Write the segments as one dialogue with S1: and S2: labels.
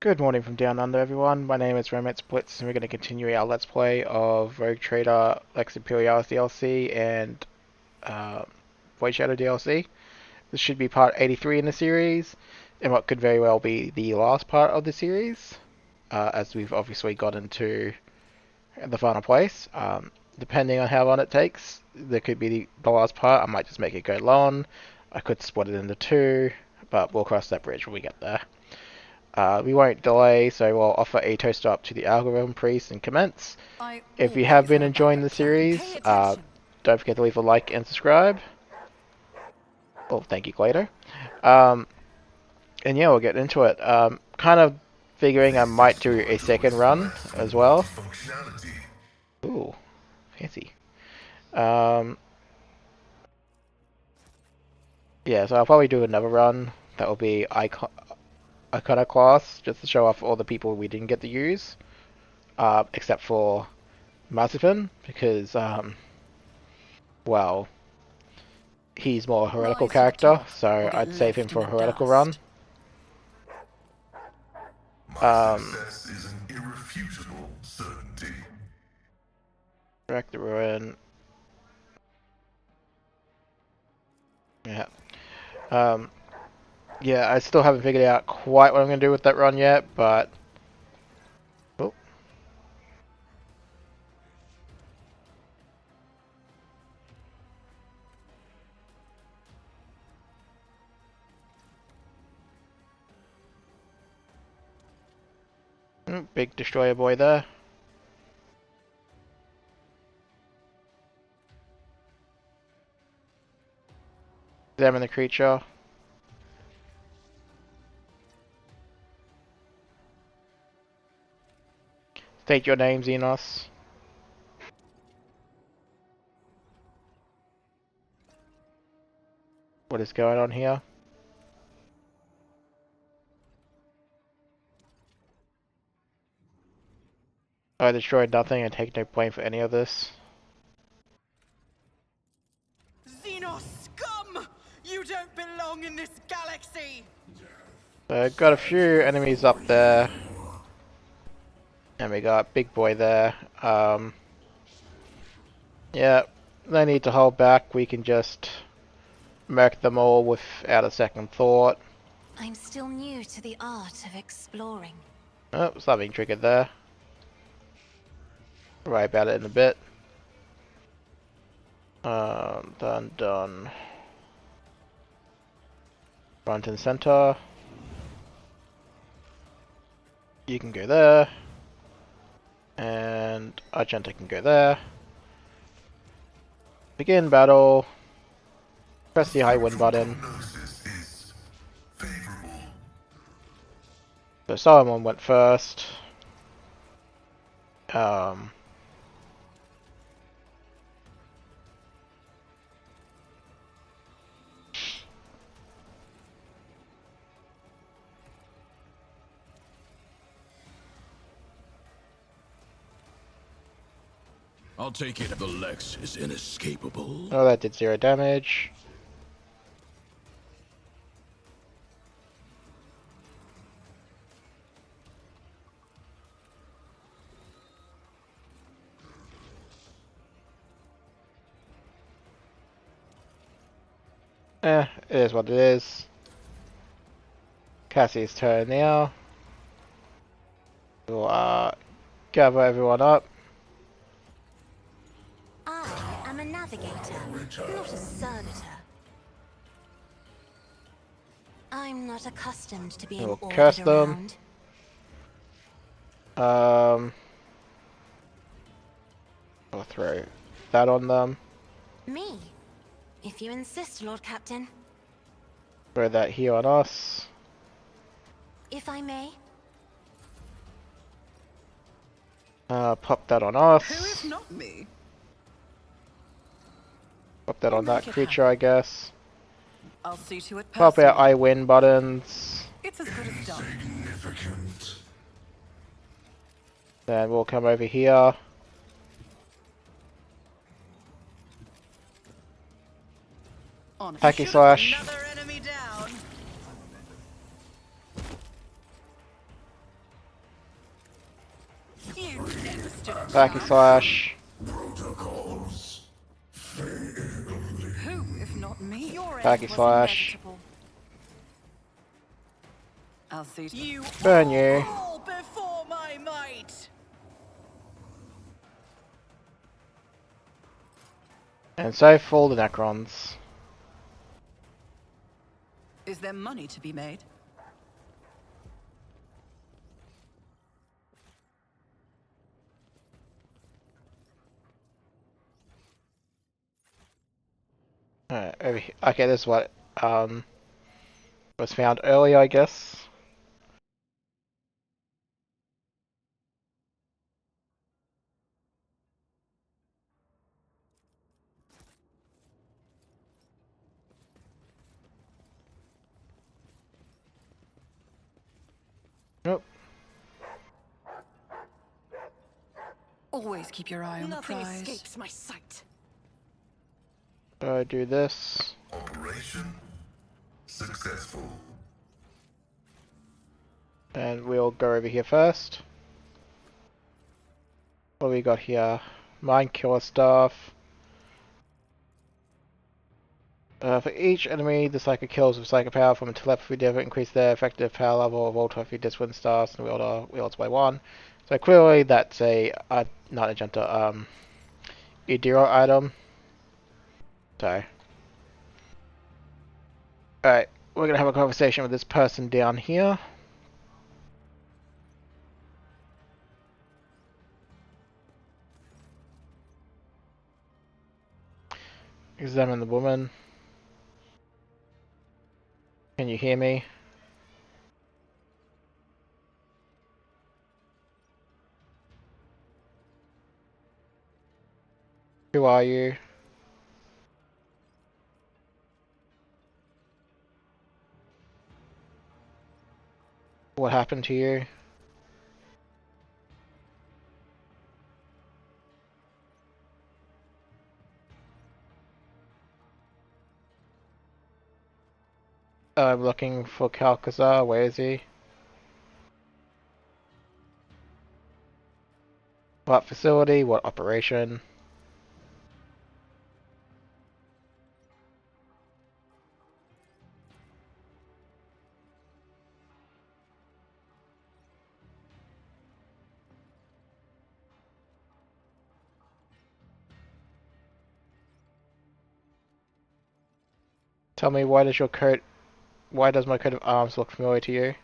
S1: Good morning from down under, everyone. My name is Romance Blitz, and we're going to continue our Let's Play of Rogue Trader, Lex Imperialis DLC, and Void Shadow DLC. This should be part 83 in the series, and what could very well be the last part of the series, as we've obviously got into the final place. Depending on how long it takes, there could be the last part. I might just make it go long. I could split it into two, but we'll cross that bridge when we get there. We won't delay, so we'll offer a toast up to the algorithm priest and commence. If you have been enjoying the series, don't forget to leave a like and subscribe. Well, thank you, Glader. And yeah, we'll get into it. Kind of figuring I might do a second run as well. Ooh, fancy. Yeah, so I'll probably do another run. That will be Iconoclast, just to show off all the people we didn't get to use. Except for Mazepin, because, well, he's more a heretical character, so I'd save him for a heretical run.
S2: My success is an irrefutable certainty.
S1: Wreck the Ruin. Yeah. Yeah, I still haven't figured out quite what I'm going to do with that run yet, but... Oh. Big destroyer boy there. Examine the creature. State your name, Xenos. What is going on here? I destroyed nothing and take no blame for any of this.
S3: Xenos scum! You don't belong in this galaxy!
S1: So I've got a few enemies up there. And we got big boy there. Yeah, no need to hold back. We can just murk them all without a second thought.
S4: I'm still new to the art of exploring.
S1: Oh, something triggered there. Right about it in a bit. Done. Front and center. You can go there. And Argenta can go there. Begin battle. Press the high win button. So Solomon went first.
S5: I'll take it. The Lex is inescapable.
S1: Oh, that did 0 damage. It is what it is. Cassie's turn now. We'll gather everyone up.
S4: I am a navigator, not a servitor. I'm not accustomed to being
S1: We'll
S4: ordered
S1: curse them.
S4: around.
S1: I'll throw that on them.
S4: Me? If you insist, Lord Captain.
S1: Throw that here on us.
S4: If I may.
S1: Pop that on us.
S3: Who if not me?
S1: Pop that on that creature, I guess.
S3: I'll see to it
S1: Pop
S3: personally.
S1: our I win buttons.
S3: It's as good as done.
S2: Significant.
S1: Then we'll come over here.
S3: On
S1: Hacky
S3: Should
S1: slash.
S3: another enemy down.
S1: Backy slash.
S2: Protocols fail.
S3: Who, if not me?
S4: Your
S1: Backy
S4: end was
S1: slash.
S4: inevitable.
S3: I'll see you
S1: Burn
S3: all
S1: you.
S3: fall before my might.
S1: And so fall the Necrons.
S3: Is there money to be made?
S1: Alright, over here. Okay, this is what was found earlier, I guess. Nope.
S3: Always keep your eye on
S4: Nothing
S3: the prize.
S4: escapes my sight.
S1: So I do this.
S2: Operation successful.
S1: And we'll go over here first. What do we got here? Mind killer stuff. For each enemy the Psycho kills with Psycho power from a telepathy dev increase their effective power level of all telepathy discipline stars and wields by 1. So clearly that's a not Agenta, Idira item. So alright, we're gonna have a conversation with this person down here. Examine the woman. Can you hear me? Who are you? What happened to you? I'm looking for Calcazar. Where is he? What facility? What operation? Tell me, why does my coat of arms look familiar to you?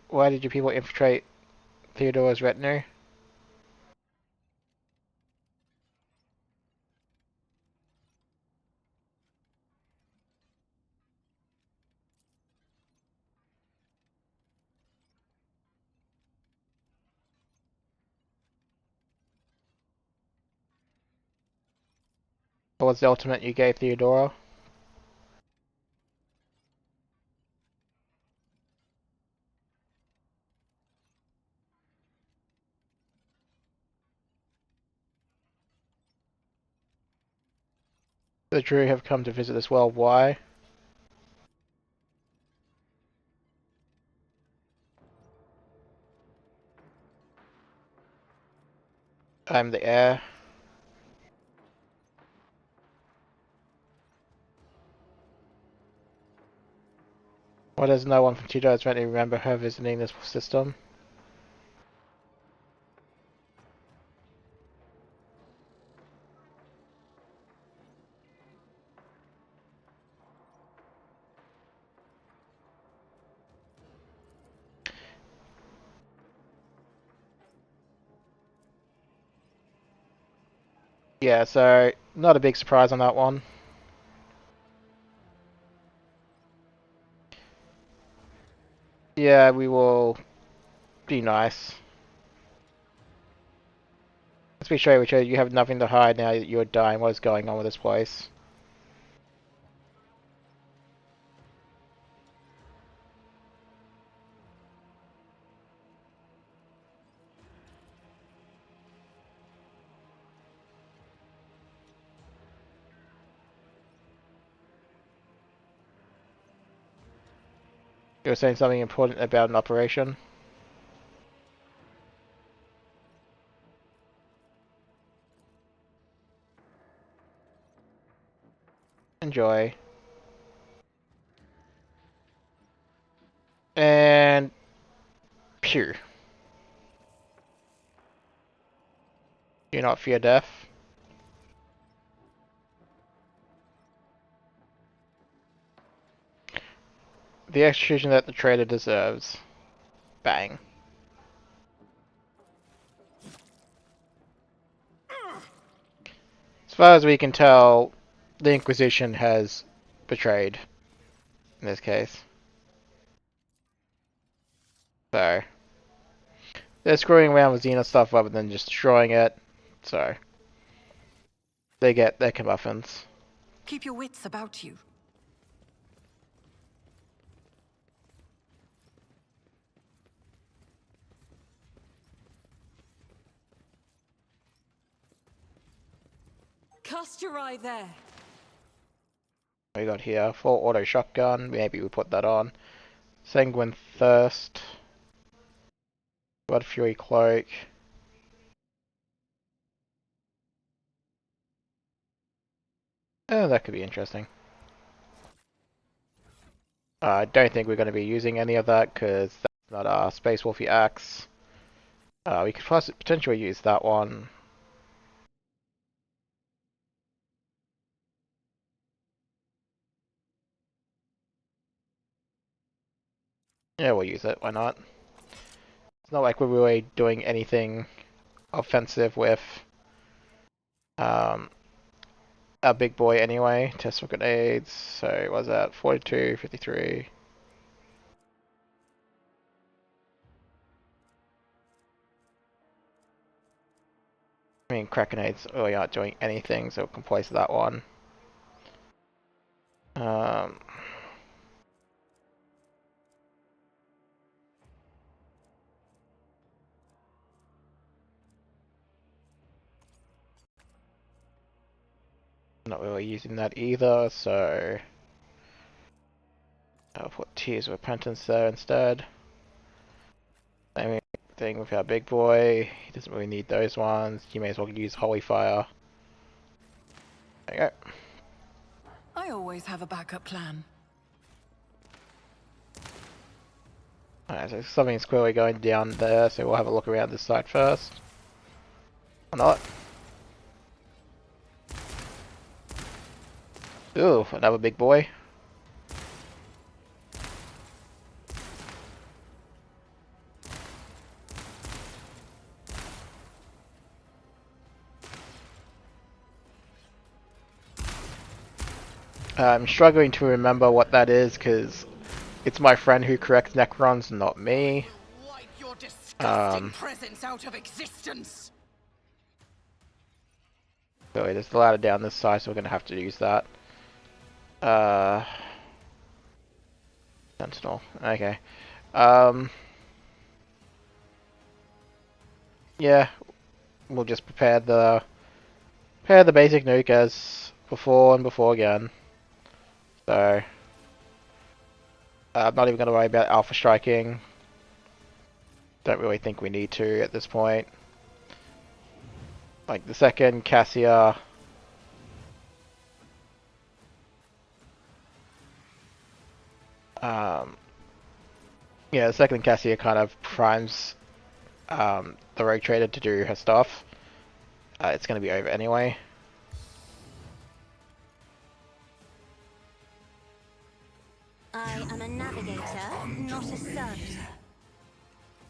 S1: Why did you people infiltrate Theodore's retinue? What was the ultimate you gave Theodora? The Drew have come to visit this world. Why? I'm the heir. Why does no one from Theodore's retinue remember her visiting this system? Yeah, so not a big surprise on that one. Yeah, we will be nice. Let's be straight with you. You have nothing to hide now that you're dying. What is going on with this place? You were saying something important about an operation? Enjoy. And... Pew. Do you not fear death? The execution that the traitor deserves. Bang. As far as we can tell, the Inquisition has betrayed in this case. So, they're screwing around with Xena stuff rather than just destroying it. So, they get their comeuppance.
S3: Keep your wits about you. Cast your eye there.
S1: We got here full auto shotgun. Maybe we put that on. Sanguine Thirst. Blood Fury Cloak. Oh, that could be interesting. I don't think we're going to be using any of that because that's not our Space Wolfie axe. We could potentially use that one. Yeah, we'll use it. Why not? It's not like we're really doing anything offensive with um, our big boy anyway. Test for grenades. So what was that? 42, 53. I mean, crack grenades really aren't doing anything, so we can place that one. Um, Not really using that either, so I'll put Tears of Repentance there instead. Same thing with our big boy. He doesn't really need those ones. You may as well use Holy Fire. There you go.
S3: I always have a backup plan.
S1: Alright, so something's clearly going down there, so we'll have a look around this side first. Or not. Ooh, another big boy. I'm struggling to remember what that is because it's my friend who corrects Necrons, not me.
S3: Wipe your disgusting
S1: Um,
S3: presence out of existence.
S1: So there's the ladder down this side, so we're going to have to use that. Sentinel. Okay. Yeah, we'll just prepare the basic nuke as before and before again. So I'm not even going to worry about alpha striking. Don't really think we need to at this point. Like the second Cassia yeah, the second Cassia kind of primes the Rogue Trader to do her stuff. It's going to be over anyway.
S4: I am a navigator, not a servitor.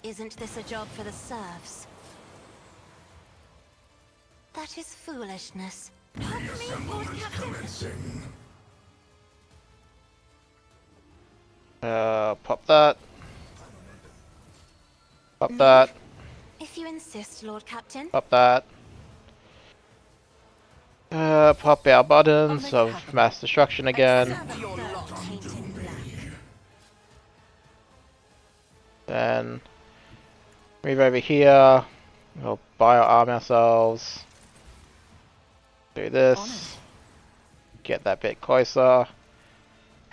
S4: Isn't this a job for the serfs? That is foolishness. Help me, Lord Captain!
S1: Pop that. Pop
S4: No.
S1: that.
S4: If you insist, Lord Captain.
S1: Pop that. Pop our
S3: I'll
S1: buttons
S3: make it
S1: of
S3: happen.
S1: mass destruction again.
S3: Accept your
S4: Third
S3: lot.
S4: tainted black.
S1: Then move over here. We'll bio-arm ourselves. Do
S3: On
S1: this.
S3: it.
S1: Get that bit closer.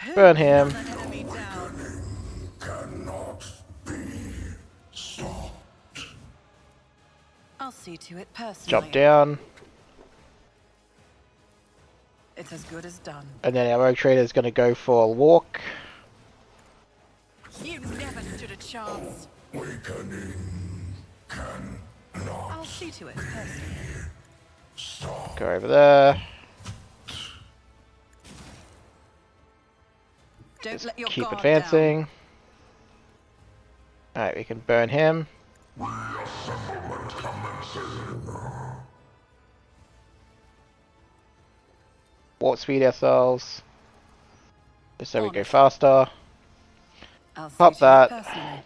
S3: Who
S1: Burn
S3: is
S1: him.
S3: another enemy down?
S2: Cannot be stopped.
S3: I'll see to it personally.
S1: Jump down.
S3: It's as good as done.
S1: And then our rogue trader is going to go for a walk.
S3: You never stood a chance.
S2: Awakening cannot
S3: I'll see to it personally.
S2: stop.
S1: Go over there.
S3: Don't
S1: Just
S3: let your
S1: keep
S3: guard
S1: advancing. Alright, we can burn him.
S2: Reassemblement commencing.
S1: Warp speed ourselves. Just so we
S3: On
S1: go
S3: it.
S1: faster.
S3: down. I'll see
S1: Pop
S3: to
S1: that.
S3: it personally.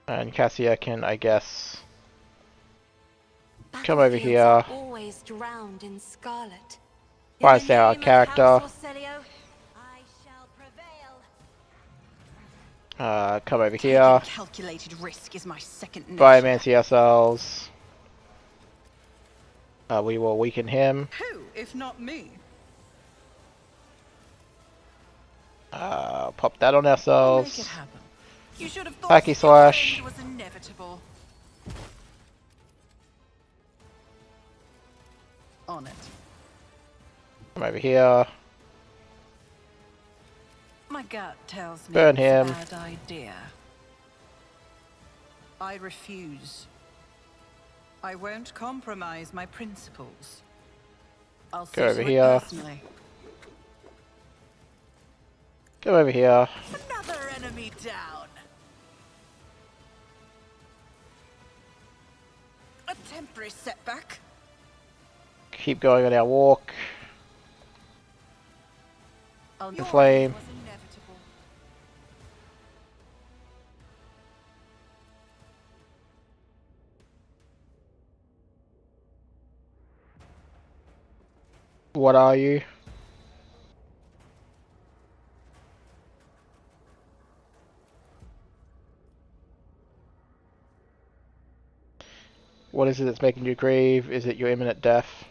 S1: And Cassia can, I guess, come over
S4: Battlefields
S1: here.
S4: are always drowned in scarlet.
S1: Buy
S4: In the
S1: our
S4: name of
S1: character.
S4: House Orselio, I shall prevail.
S1: Come over
S3: Taking
S1: here.
S3: calculated risk is my second nature.
S1: Biomancy ourselves. We will weaken him.
S3: Who, if not me?
S1: Pop that on
S3: I'll make it
S1: ourselves.
S3: happen. You should have thought
S1: Hacky slash.
S3: it was inevitable. On it.
S1: Come over here.
S3: My gut tells me
S1: Burn
S3: it's
S1: him.
S3: a bad idea. I refuse. I won't compromise my principles. I'll see
S1: Go over
S3: to it
S1: here.
S3: personally.
S1: Come over here.
S3: Another enemy down. A temporary setback.
S1: Keep going on our walk.
S3: I'll
S1: Inflame.
S3: was inevitable.
S1: What are you? What is it that's making you grieve? Is it your imminent death?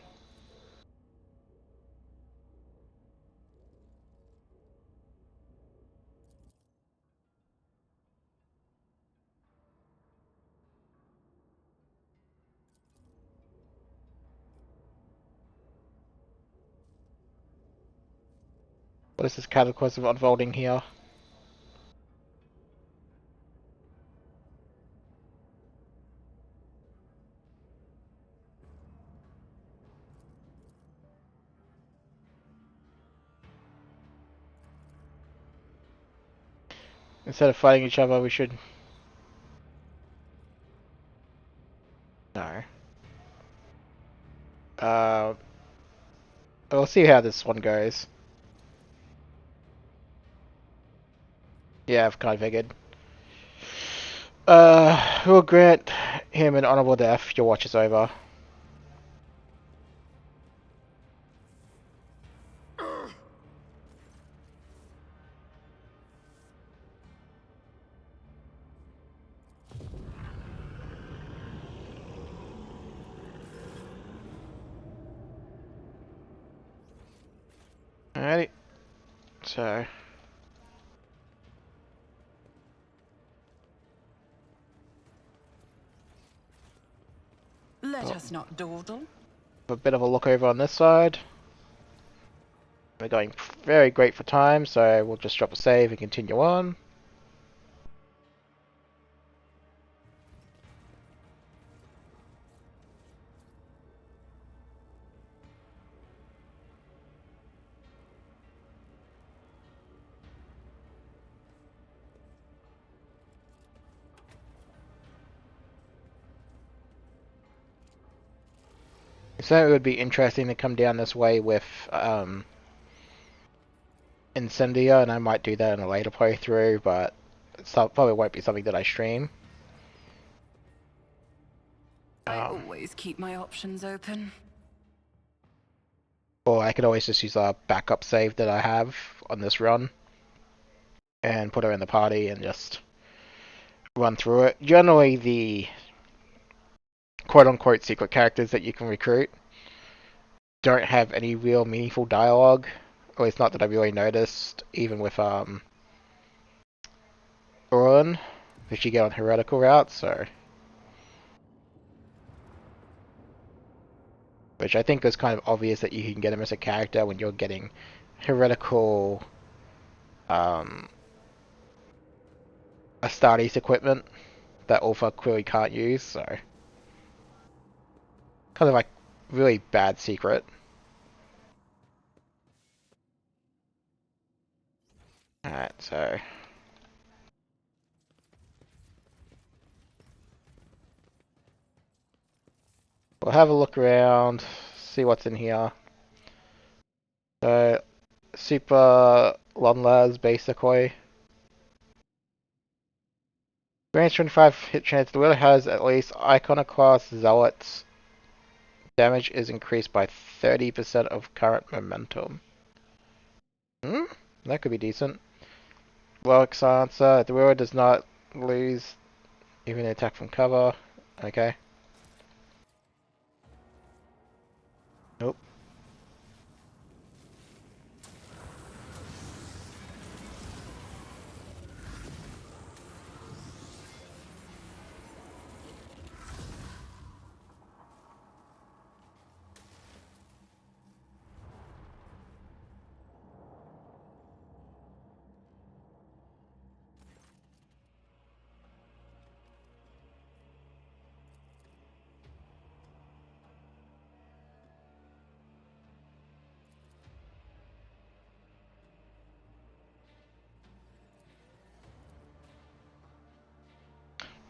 S1: What is this cataclysm unfolding here? Instead of fighting each other, we should... No. We'll see how this one goes. Yeah, I've kind of figured. We'll grant him an honorable death. Your watch is over. Alrighty. So...
S3: Let us not dawdle.
S1: a bit of a look over on this side. We're going very great for time, so we'll just drop a save and continue on. So it would be interesting to come down this way with Incendia, and I might do that in a later playthrough, but it probably won't be something that I stream.
S3: I always keep my options open.
S1: Or I could always just use a backup save that I have on this run and put her in the party and just run through it. Generally, the quote-unquote secret characters that you can recruit don't have any real meaningful dialogue, or it's not that I really noticed, even with Urlin, if you get on heretical route, so which I think is kind of obvious that you can get him as a character when you're getting heretical um, Astartes equipment that Ulfa clearly can't use, so kind of like really bad secret. Alright, so we'll have a look around, see what's in here. So, super Lonlas, basically. Range 25 hit chance. The wielder has at least Iconoclast Zealots. Damage is increased by 30% of current momentum. That could be decent. Lex answer. The wielder does not lose even an attack from cover. Okay. Nope.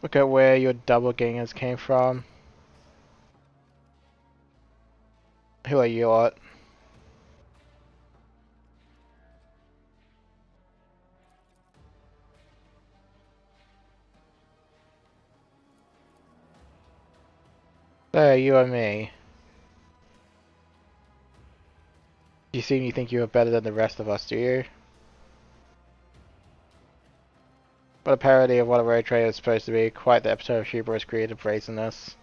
S1: Look at where your double gangers came from. Who are you lot? There, you and me. You seem you think you are better than the rest of us, do you? What a parody of what a road trader is supposed to be. Quite the episode of hubris creative brazenness.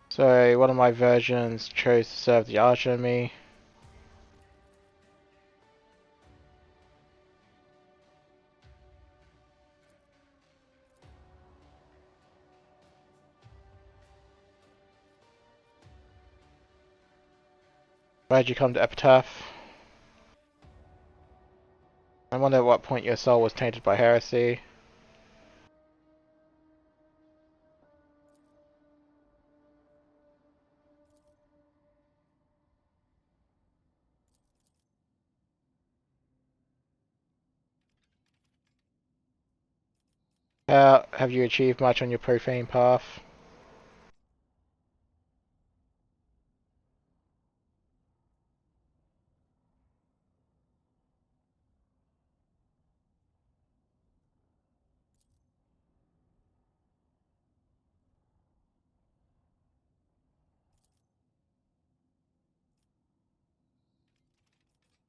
S1: So, one of my versions chose to serve the arch enemy. Why'd you come to Epitaph? I wonder at what point your soul was tainted by heresy. Have you achieved much on your profane path?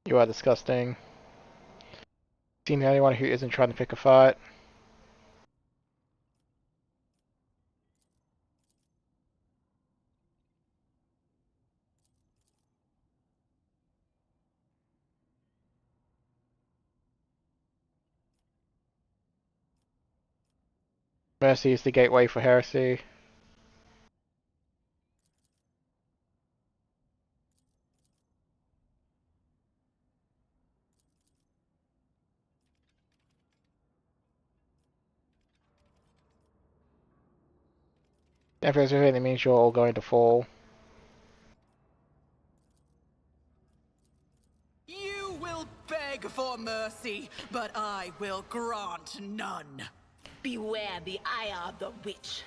S1: You are disgusting. Seem the only one who isn't trying to pick a fight. Mercy is the gateway for heresy. If there's anything that means you're all going to fall.
S3: You will beg for mercy, but I will grant none.
S6: Beware the eye of the witch.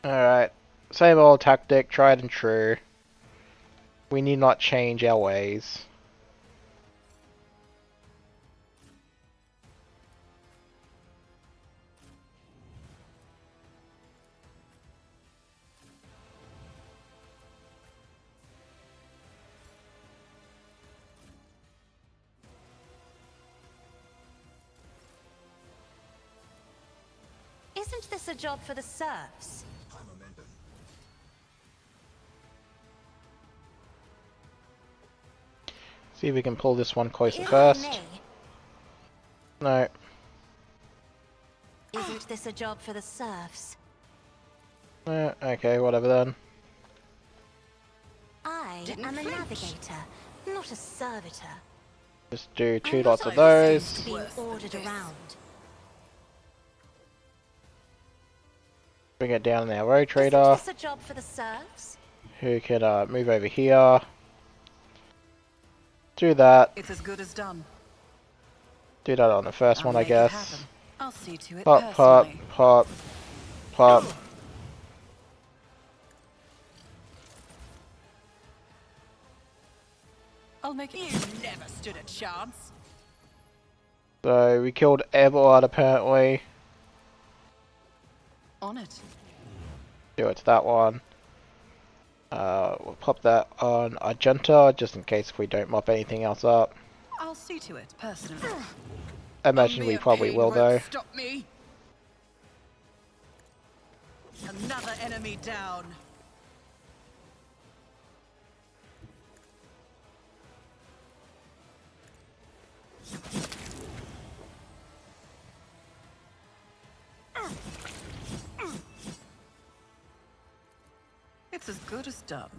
S1: Alright. Same old tactic, tried and true. We need not change our ways.
S4: Isn't this a job for the serfs?
S1: See if we can pull this one closer
S4: If I
S1: first.
S4: may,
S1: No.
S4: isn't this a job for the serfs?
S1: Okay, whatever then.
S4: I am a navigator, not a servitor.
S1: Just do two
S4: I'm not
S1: lots of
S4: accustomed to
S1: those.
S4: being
S3: Worse than
S4: ordered
S3: this.
S4: around.
S1: Bring it down in our road
S4: Isn't
S1: trader,
S4: this a job for the serfs?
S1: who can move over here. Do that.
S3: It's as good as done.
S1: Do that on the first
S3: I'll
S1: one, I
S3: make it
S1: guess.
S3: happen. I'll see to it
S1: Pop, pop,
S3: personally.
S1: pop, pop.
S3: I'll make it. You never stood a chance.
S1: So we killed everyone apparently.
S3: On it.
S1: Do it to that one. We'll pop that on Argenta, just in case if we don't mop anything else up.
S3: I'll see to it personally.
S1: I imagine
S3: A
S1: we
S3: mere
S1: probably
S3: pain
S1: will
S3: won't
S1: though.
S3: Stop me. Another enemy down. It's as good as done.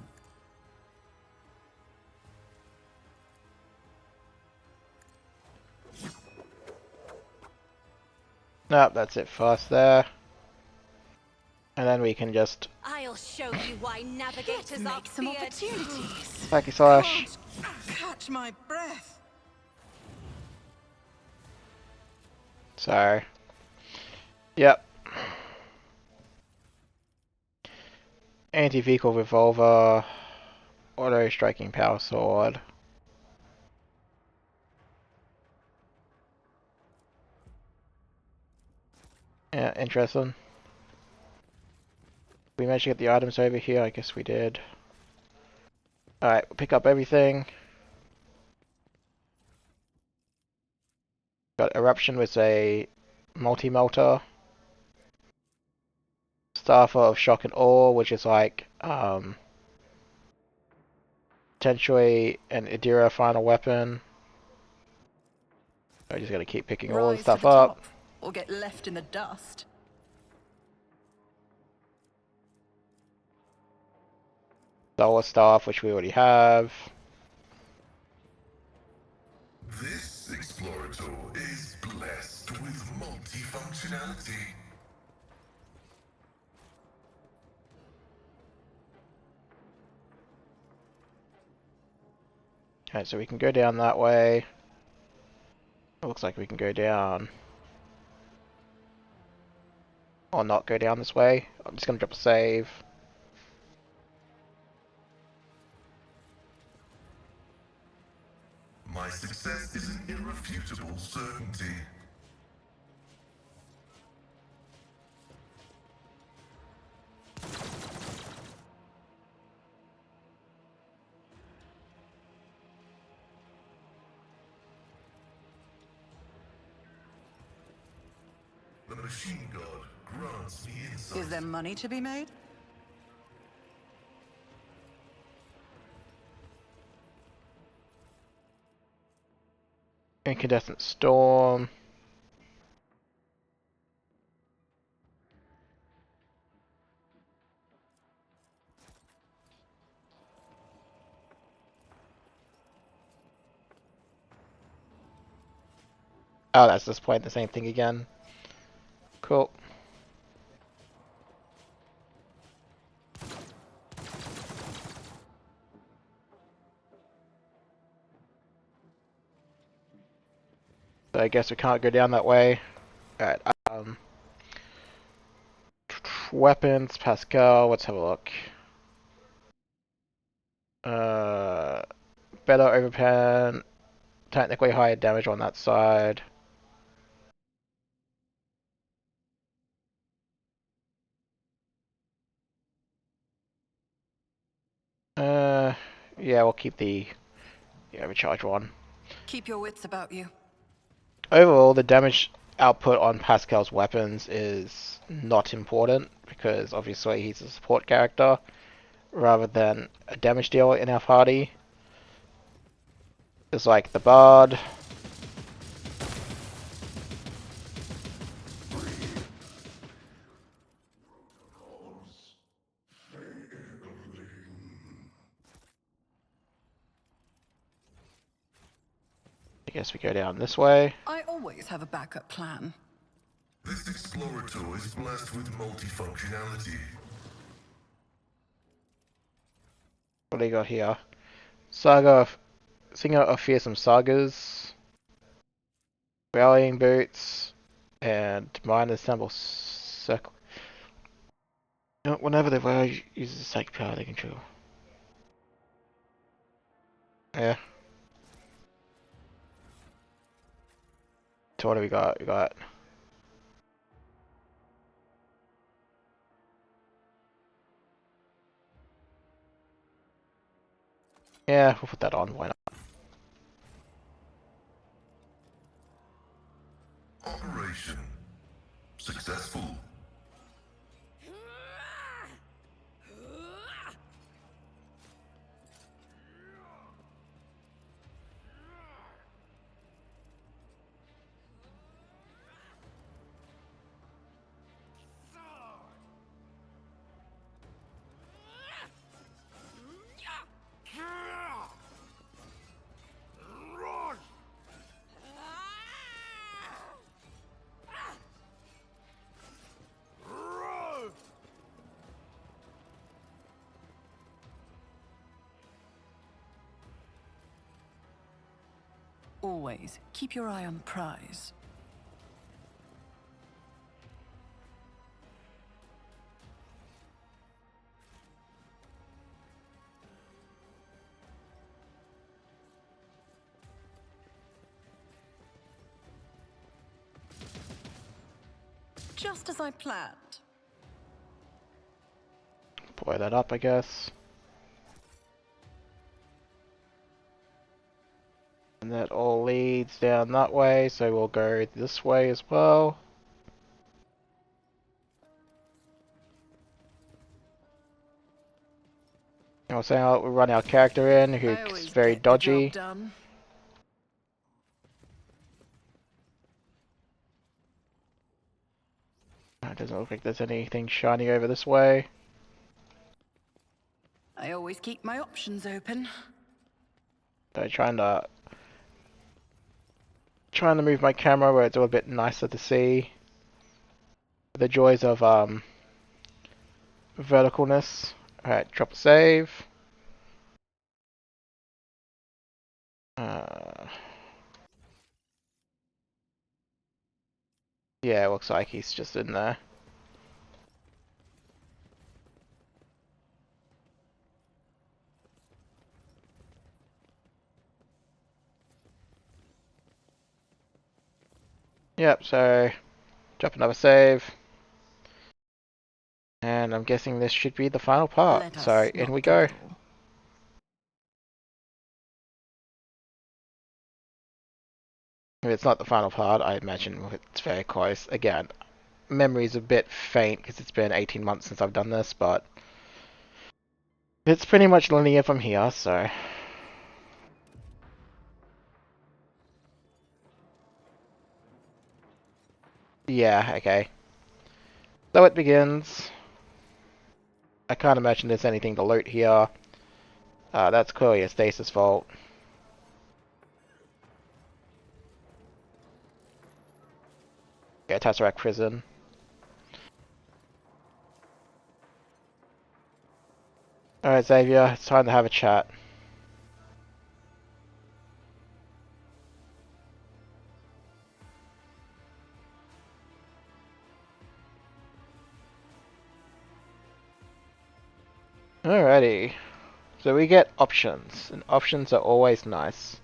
S1: Nope, that's it for us there. And then we can just
S4: I'll show you why navigators are
S3: Make some
S4: feared.
S3: opportunities.
S1: hacky slash.
S3: Can't catch my breath.
S1: So, yep. Anti-vehicle revolver, auto striking power sword. Yeah, interesting. We managed to get the items over here, I guess we did. Alright, we'll pick up everything. Got Eruption with a multi-melter. Staff of Shock and Awe, which is like, potentially an Idira final weapon. I just gotta keep picking all the
S3: Rise to
S1: stuff
S3: the
S1: up.
S3: top, or get left in the dust.
S1: Solar Staff, which we already have.
S2: This Explorator is blessed with multifunctionality.
S1: Okay, so we can go down that way. It looks like we can go down. Or not go down this way. I'm just gonna drop a save.
S2: My success is an irrefutable certainty. The machine god grants me insight.
S3: Is there money to be made?
S1: Incandescent Storm. Oh, that's displaying the same thing again. Cool. So I guess we can't go down that way. Alright, weapons, Pascal, let's have a look. Better overpan, technically higher damage on that side. Yeah, we'll keep the overcharge one.
S3: Keep your wits about you.
S1: Overall, the damage output on Pascal's weapons is not important because obviously he's a support character rather than a damage dealer in our party. It's like the Bard. I guess we go down this way.
S3: I always have a backup plan.
S2: This Explorator is blessed with multifunctionality.
S1: What do you got here? Singer of Fearsome Sagas, Rallying Boots, and Mind Assemble Circle. Whenever the player uses psychic power, they control. Yeah. So what do we got? We got. Yeah, we'll put that on. Why not?
S2: Operation successful.
S3: Always keep your eye on the prize. Just as I planned.
S1: Blow that up, I guess. And that all leads down that way, so we'll go this way as well. And we'll run our character in,
S3: I
S1: who's
S3: always
S1: very
S3: get the job
S1: dodgy.
S3: done.
S1: It doesn't look like there's anything shiny over this way.
S3: I always keep my options open.
S1: So trying to move my camera where it's a little bit nicer to see. The joys of verticalness. Alright, drop a save. Yeah, it looks like he's just in there. Yep, so drop another save. And I'm guessing this should be the final part.
S3: Let us
S1: So in
S3: not
S1: we go.
S3: dawdle.
S1: If it's not the final part, I imagine it's very close. Again, memory's a bit faint because it's been 18 months since I've done this, but it's pretty much linear from here, so. Yeah, okay. So it begins. I can't imagine there's anything to loot here. That's clearly a stasis vault. Yeah, Tesseract prison. Alright, Xavier, it's time to have a chat. Alrighty. So we get options, and options are always nice.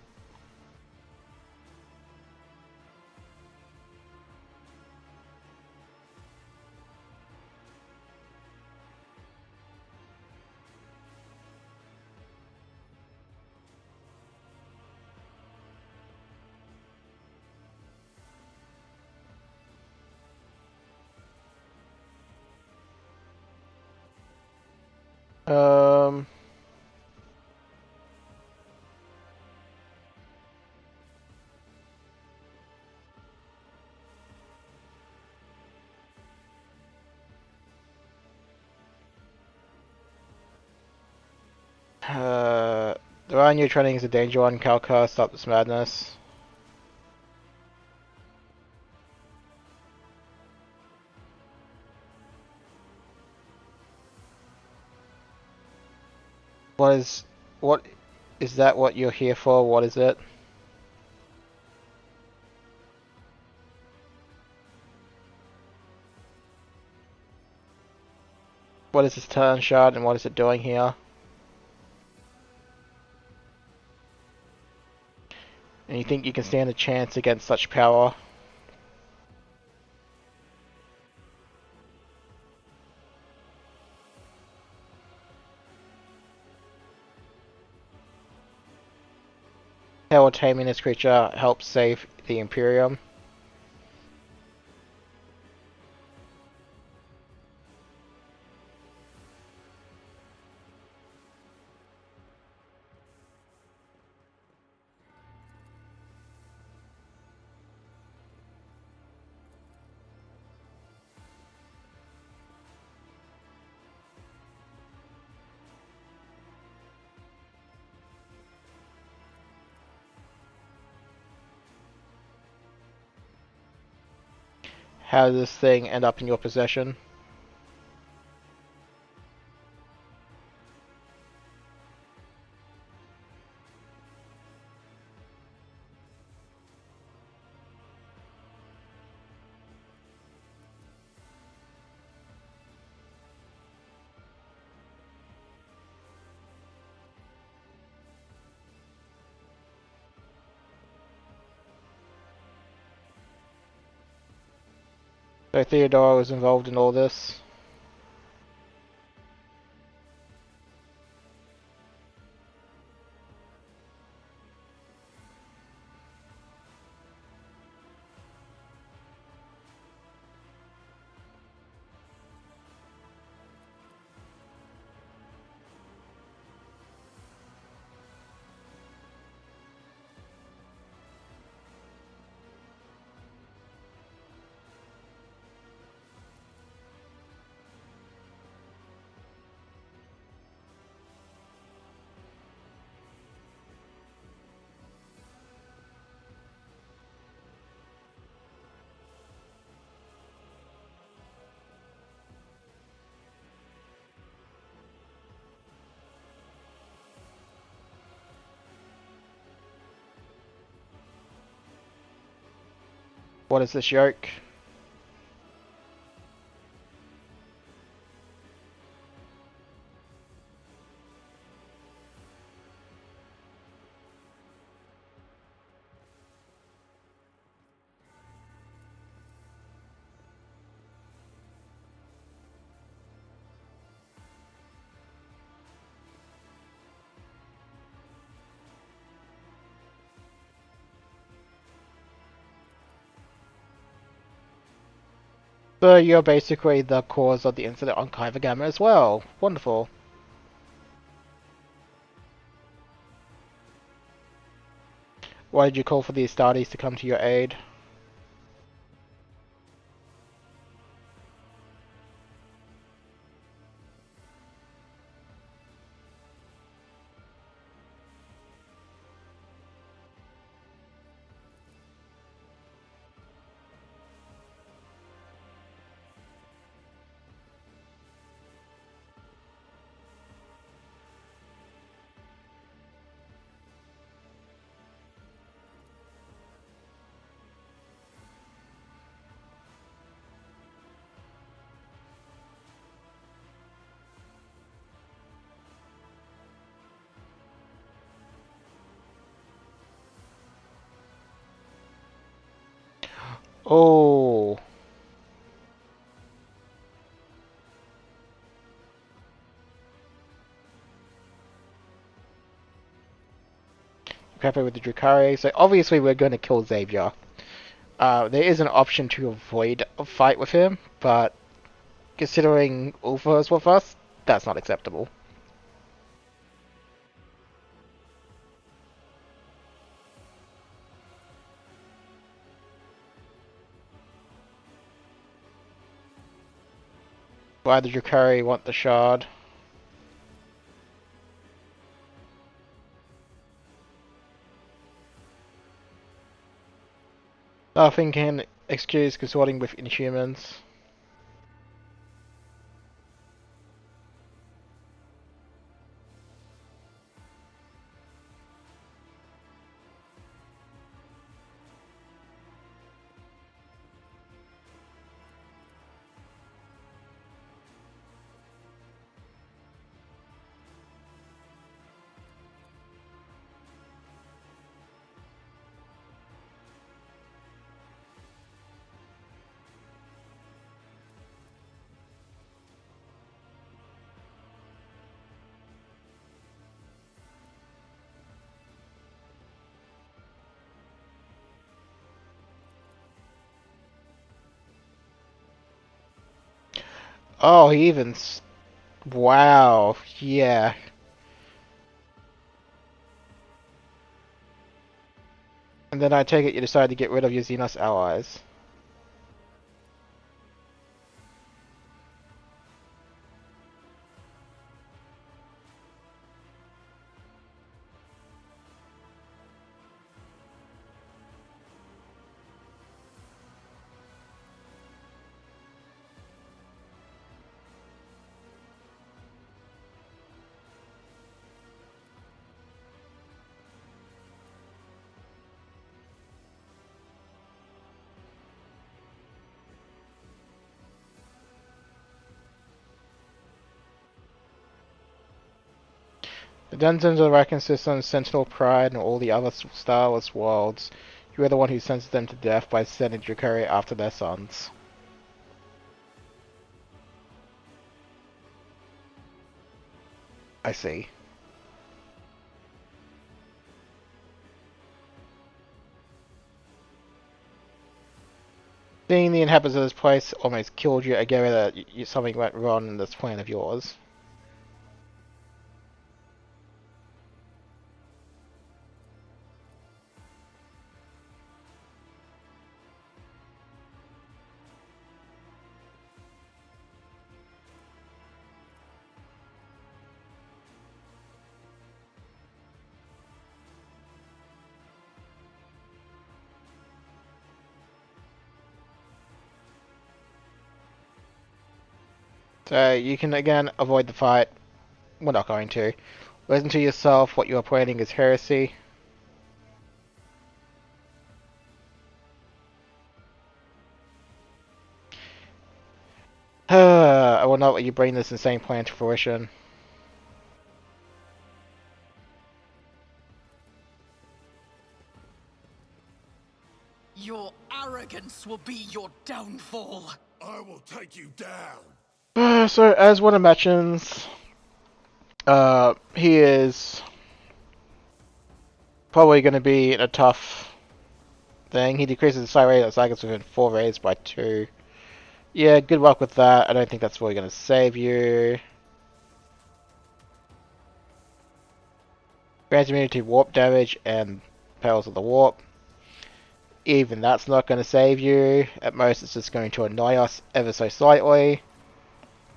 S1: Um. The Ryan you're training is a danger one. Calca, stop this madness. What is what is that? What you're here for? What is it? What is this turn shard and what is it doing here? And you think you can stand a chance against such power? How will taming this creature help save the Imperium? How does this thing end up in your possession? So Theodora was involved in all this. What is this yoke? So you're basically the cause of the incident on Kaiva Gamma as well. Wonderful. Why did you call for the Astartes to come to your aid? Oh. Pepper with the Drukhari. So obviously we're going to kill Xavier. There is an option to avoid a fight with him, but considering Ulfa is with us, that's not acceptable. Why did Yukari want the shard? Nothing can excuse consorting with Inhumans. Oh, he even... Wow, yeah. And then I take it you decided to get rid of your Xenos allies. The Denizens of the Racken System, Sentinel Pride, and all the other starless worlds, you are the one who sentenced them to death by sending Yukari after their sons. I see. Seeing the inhabitants of this place almost killed you, I get that something went wrong in this plan of yours. So you can again avoid the fight. We're not going to. Listen to yourself, what you are planning is heresy. I will not let you bring this insane plan to fruition.
S3: Your arrogance will be your downfall.
S5: I will take you down.
S1: So, as one mentions, he is probably going to be in a tough thing. He decreases the side rate of cycles within 4 raids by 2. Yeah, good luck with that. I don't think that's really going to save you. Grants immunity to warp damage and perils of the warp. Even that's not going to save you. At most, it's just going to annoy us ever so slightly.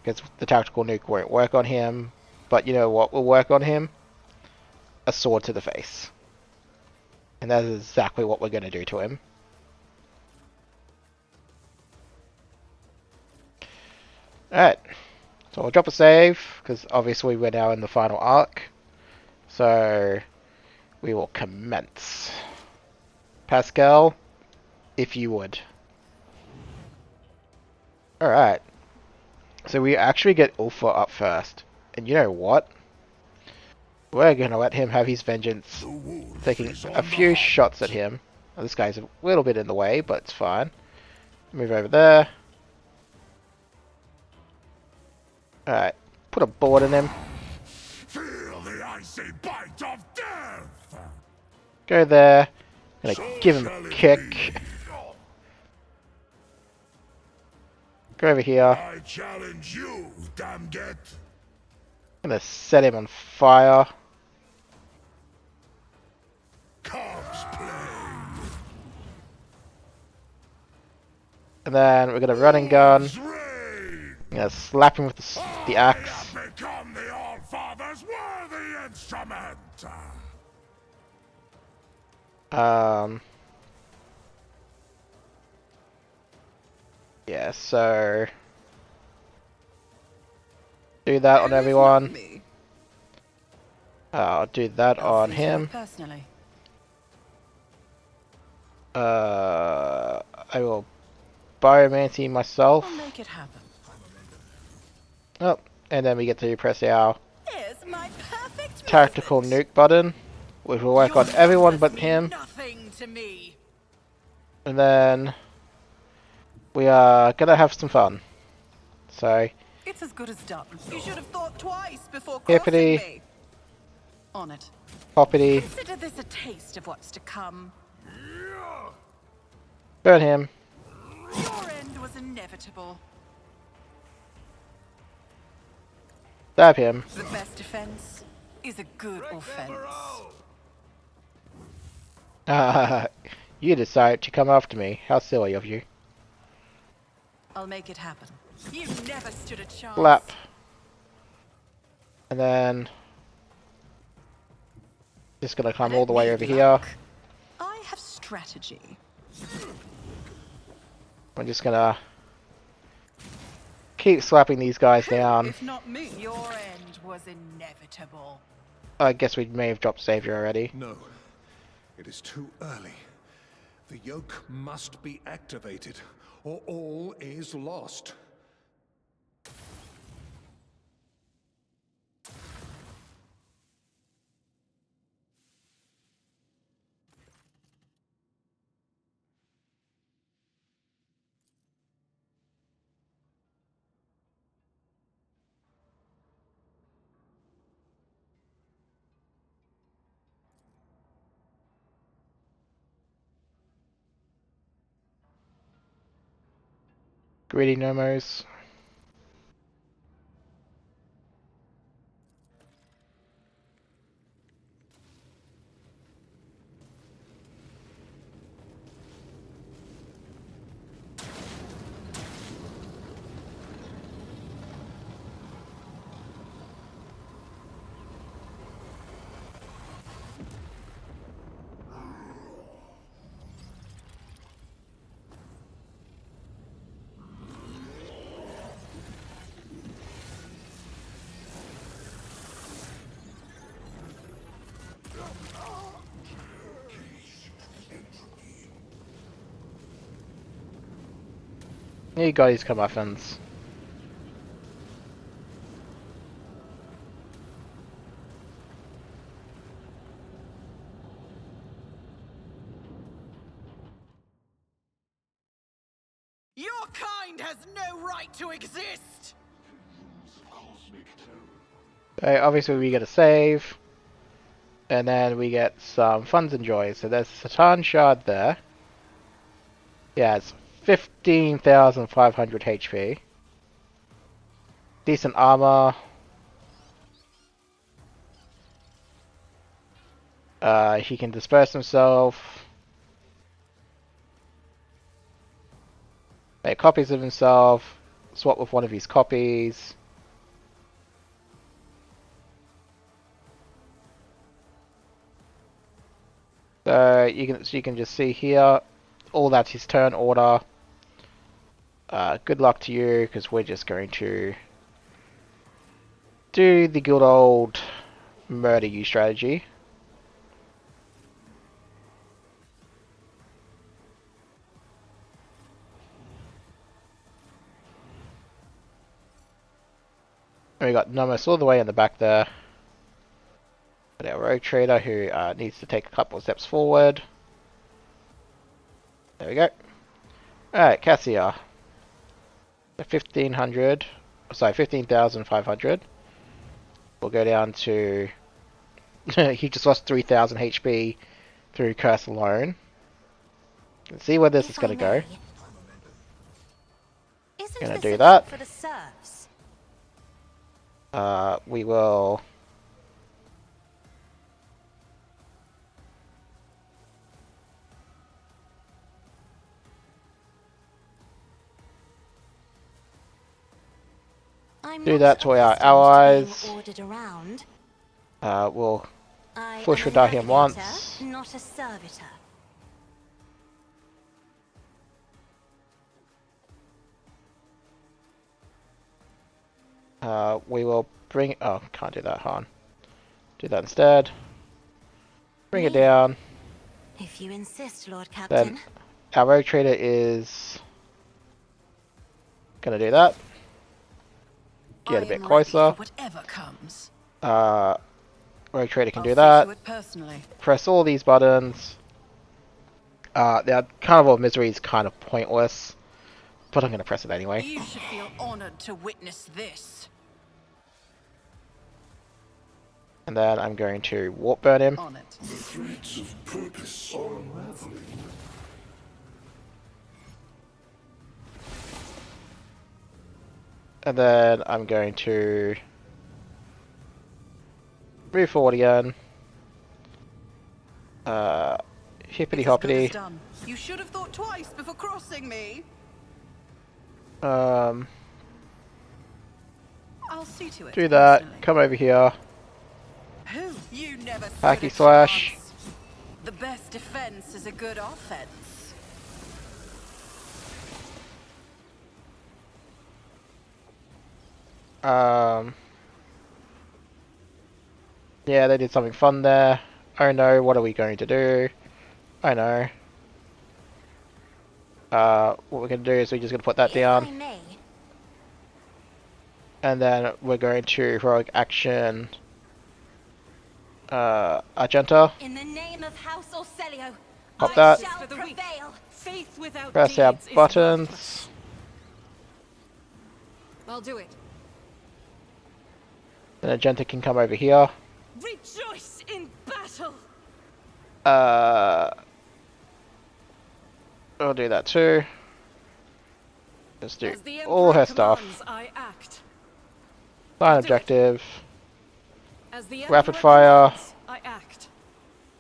S1: Because the tactical nuke won't work on him. But you know what will work on him? A sword to the face. And that is exactly what we're going to do to him. Alright. So I'll drop a save, because obviously we're now in the final arc. So we will commence. Pascal, if you would. Alright. So we actually get Ulfa up first. And you know what? We're going to let him have his vengeance. Taking a few shots at him. Now, this guy's a little bit in the way, but it's fine. Move over there. Alright. Put a bullet in him.
S5: Feel the icy bite of death.
S1: Go there. Gonna give him a kick. Go over here.
S5: I challenge you, damnget.
S1: Gonna set him on fire.
S5: Corpse play.
S1: And then we're gonna run and gun. Gonna slap him with the axe.
S2: I have become the All-Father's worthy instrument!
S1: Yeah, so do that on everyone.
S3: Me.
S1: I'll do that on
S3: See to
S1: him.
S3: it personally.
S1: I will biomancy myself.
S3: I'll make it happen.
S1: Oh, and then we get to press our
S3: Here's my perfect
S1: tactical
S3: movement.
S1: nuke button, which will work on
S3: Your
S1: everyone
S3: numbers
S1: but
S3: mean
S1: him.
S3: nothing to me.
S1: And then we are gonna have some fun. So,
S3: It's as good as done. You should have thought twice before crossing
S1: hippity,
S3: me. On it.
S1: hoppity,
S3: Consider this a taste of what's to come.
S1: burn him.
S3: Your end was inevitable.
S1: Stab him.
S3: The best defense is a good offense.
S1: You decided to come after me. How silly of you.
S3: I'll make it happen. You never stood a chance.
S1: Slap. And then just gonna
S3: I
S1: come
S3: don't
S1: all the way
S3: need
S1: over here.
S3: luck. I have strategy.
S1: I'm just gonna keep slapping these guys down.
S3: If not me, your end was inevitable.
S1: I guess we may have dropped Savior already.
S7: No, it is too early. The yoke must be activated, or all is lost.
S1: Greedy Nomos. You got his comeuppance.
S3: Your kind has no right to exist.
S1: Okay, obviously we get a save. And then we get some funds and joys. So there's a Satan Shard there. Yeah, it's 15,500 HP. Decent armor. He can disperse himself. Make copies of himself. Swap with one of his copies. So you can just see here, all that's his turn order. Good luck to you, because we're just going to do the good old murder you strategy. And we got Nomos all the way in the back there. Got our rogue trader who needs to take a couple of steps forward. There we go. Alright, Cassia. 1500. Sorry, 15,500. We'll go down to... he just lost 3,000 HP through Curse alone. Let's see where this is going to go.
S4: Isn't
S1: Gonna
S4: this
S1: do
S4: a
S1: that.
S4: job for the serfs?
S1: We will...
S4: I'm
S1: Do
S4: not
S1: that to our
S4: accustomed to
S1: allies.
S4: being ordered around.
S1: We'll
S4: I
S1: push
S4: am a
S1: Radahian
S4: navigator,
S1: once.
S4: not a servitor.
S1: We will bring. Oh, can't do that, Han. Do that instead. Bring it
S4: Me?
S1: down.
S4: If you insist, Lord
S1: Then
S4: Captain.
S1: our rogue trader is gonna do that. Get a
S3: I
S1: bit
S3: am ready for
S1: closer.
S3: whatever comes.
S1: Rogue trader can
S3: I'll
S1: do
S3: see
S1: that.
S3: to it personally.
S1: Press all these buttons. The Carnival of Misery is kind of pointless, but I'm gonna press it anyway.
S3: You should feel honored to witness this.
S1: And then I'm going to warp burn him.
S3: On it.
S2: The threads of purpose are unraveling.
S1: And then I'm going to move forward again. Hippity
S3: It's as good as
S1: hoppity.
S3: done. You should have thought twice before crossing me.
S1: Um,
S3: I'll see to it.
S1: do that.
S3: personally.
S1: Come over here.
S3: Who? You never stood
S1: Hacky
S3: a
S1: slash.
S3: chance. The best defense is a good offense.
S1: Yeah, they did something fun there. Oh no, what are we going to do? I know. What we're going to do is we're just going to put that
S4: If I
S1: down.
S4: may,
S1: And then we're going to heroic action Argenta.
S4: in the name of House Orcelio,
S1: Pop
S4: I
S1: that.
S4: shall prevail.
S6: Faith without
S1: Press our
S6: deeds is
S1: buttons.
S6: worthless. I'll do it.
S1: Then Argenta can come over here.
S6: Rejoice in battle.
S1: I'll do that too. Let's do
S6: As the
S1: all
S6: Emperor
S1: her stuff.
S6: commands, I act.
S1: Sign
S6: do it.
S1: objective.
S6: As the
S1: Rapid
S6: Emperor
S1: fire.
S6: commands, I act.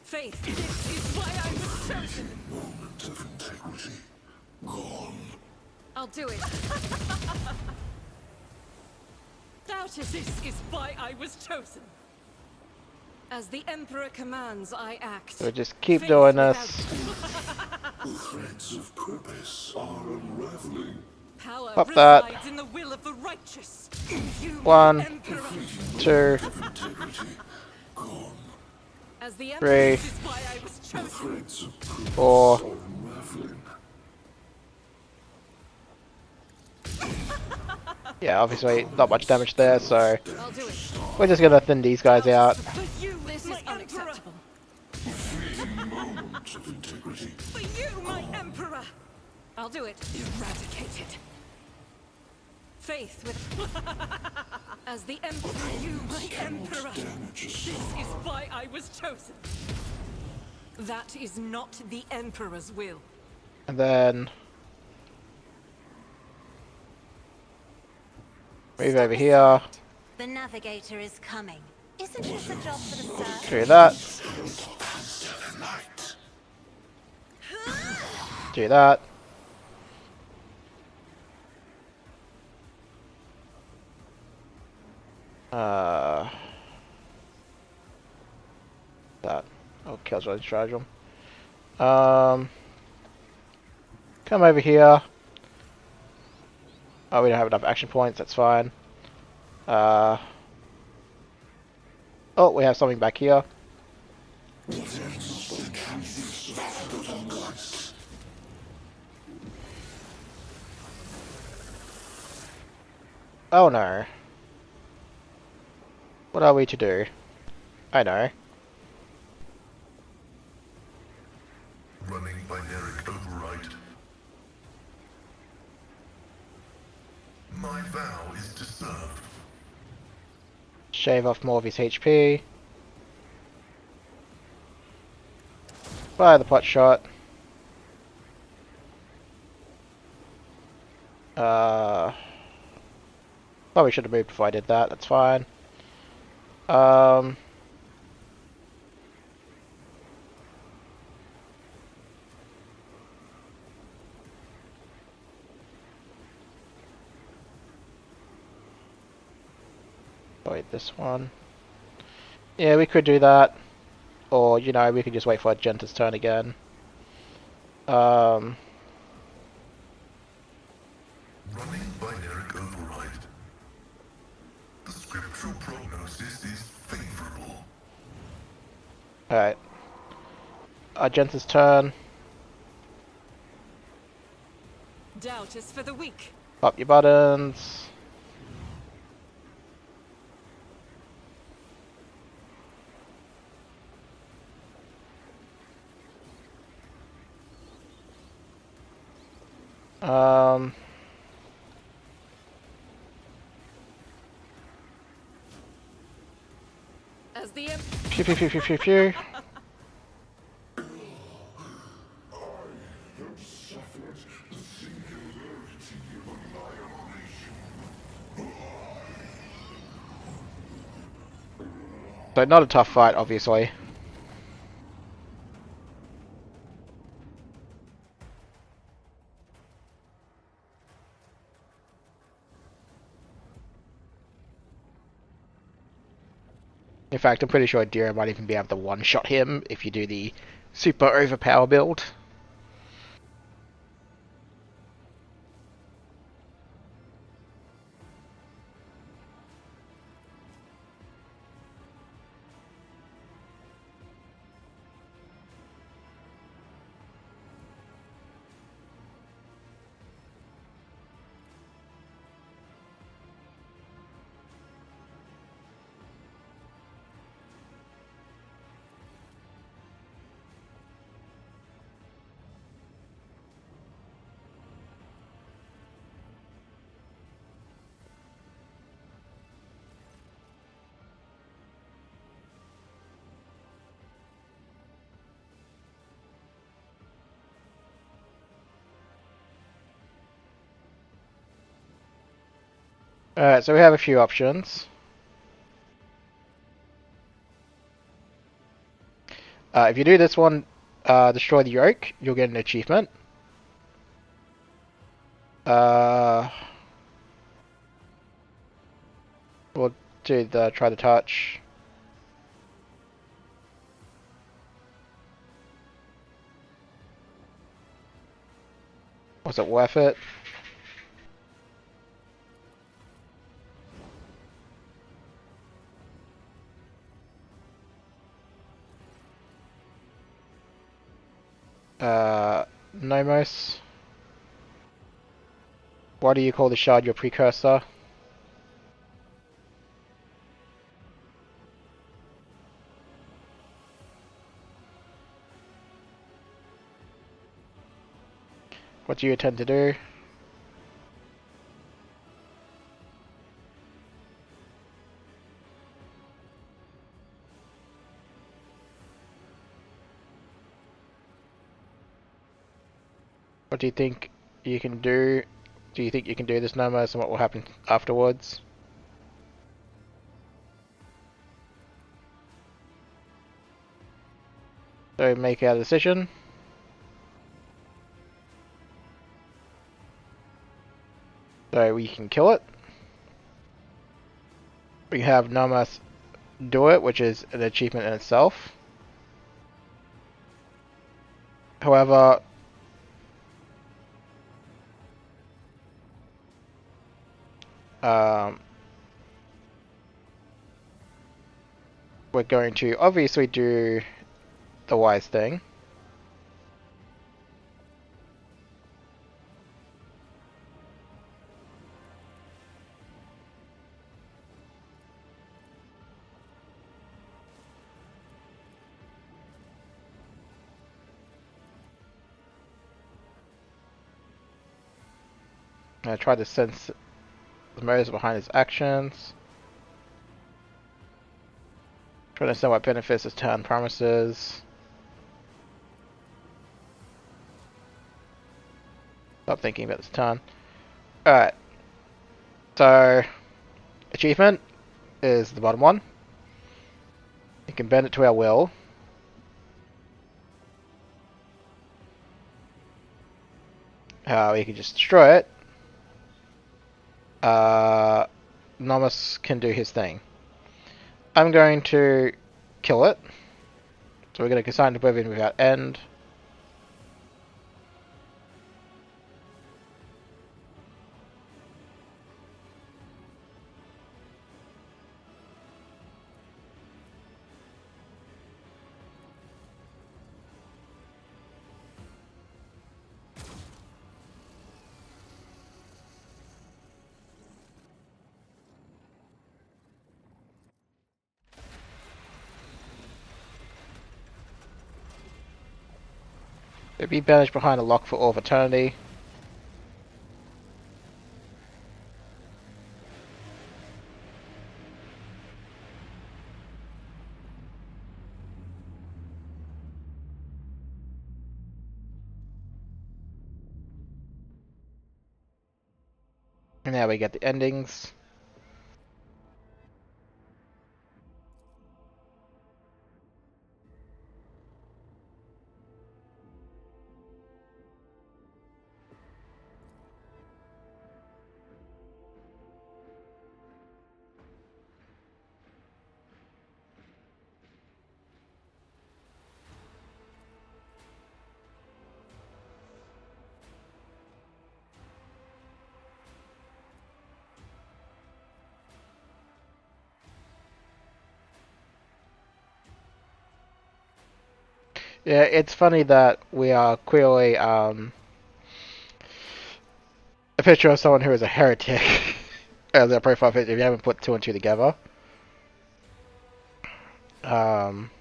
S6: Faith, this is why I was chosen.
S2: Moment of integrity gone.
S6: I'll do it. Doubted this is why I was chosen. As the Emperor commands, I act.
S1: So just keep
S6: Faith
S1: doing
S6: without
S1: this.
S2: The threads of purpose are unraveling.
S6: Power
S1: Pop that.
S6: resides in the will of the righteous. You,
S1: One.
S6: Emperor.
S1: 2,
S2: Integrity gone.
S6: As the
S1: 3,
S6: Emperor, this is why I was chosen.
S2: Threads of purpose
S1: 4.
S2: are unraveling.
S1: Yeah, obviously not much damage there, so
S6: I'll do it.
S1: we're just gonna thin these guys out.
S6: For you, this is unacceptable.
S2: Moment of integrity.
S6: For you, my Emperor. I'll do it. Eradicate it. Faith with... As the Emperor, you, my Emperor.
S2: Damage a
S6: This
S2: star.
S6: is why I was chosen. That is not the Emperor's will.
S1: And then move over here.
S4: The navigator is coming. Isn't this a job for the Sir?
S1: Do that.
S2: Light.
S1: Do that. That. Oh, Killjoy's Stratagem. Come over here. Oh, we don't have enough action points, that's fine. Oh, we have something back here. Oh no. What are we to do? I know.
S2: Running binary override. My vow is to serve.
S1: Shave off more of his HP. Fire the pot shot. Probably should have moved before I did that, that's fine. Wait, this one. Yeah, we could do that. Or, you know, we could just wait for Genta's turn again.
S2: Running binary override. The scriptural prognosis is favorable.
S1: Alright. Genta's turn.
S6: Doubt is for the weak.
S1: Pop your buttons. Um...
S6: As the
S1: Phew, phew, phew, phew, phew, phew. So not a tough fight, obviously. In fact, I'm pretty sure Dira might even be able to one-shot him if you do the super overpower build. Alright, so we have a few options. If you do this one, destroy the yoke, you'll get an achievement. We'll do the try the touch. Was it worth it? Nomos. Why do you call the shard your precursor? What do you intend to do? What do you think you can do? Do you think you can do this, Nomos, and what will happen afterwards? So make our decision. So we can kill it. We have Nomos do it, which is an achievement in itself. However, we're going to obviously do the wise thing. I try to sense the motives behind his actions. Trying to understand what benefits his turn promises. Stop thinking about this turn. Alright. So, achievement is the bottom one. You can bend it to our will. We can just destroy it. Nomus can do his thing. I'm going to kill it. So we're going to consign Oblivion without end. It'll be banished behind a lock for all of eternity. And now we get the endings. Yeah, it's funny that we are clearly a picture of someone who is a heretic as their profile picture if you haven't put two and two together. Um,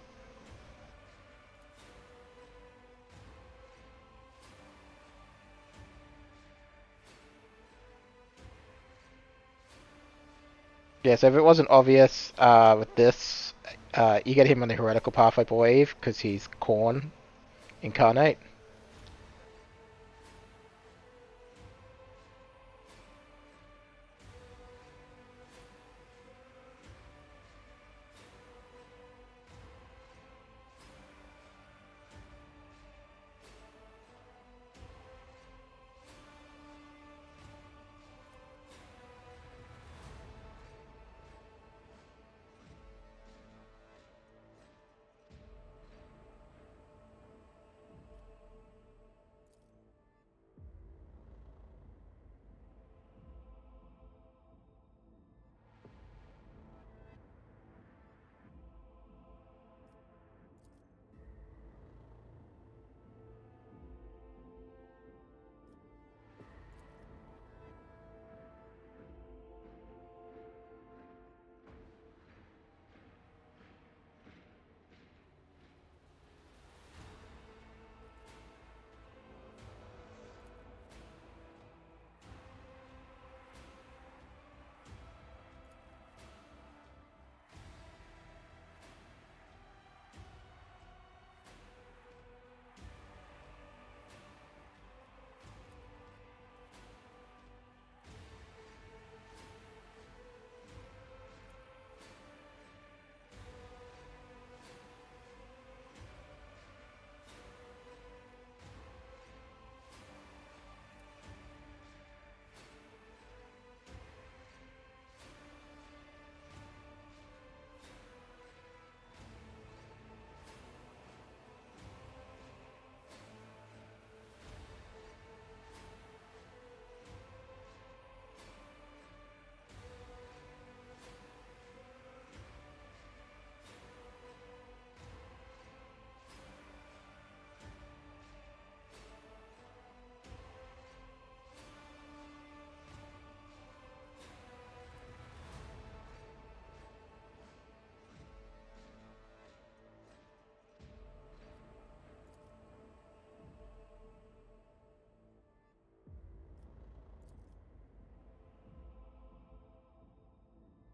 S1: yeah, so if it wasn't obvious with this, you get him on the heretical path, I believe, because he's Khorne incarnate.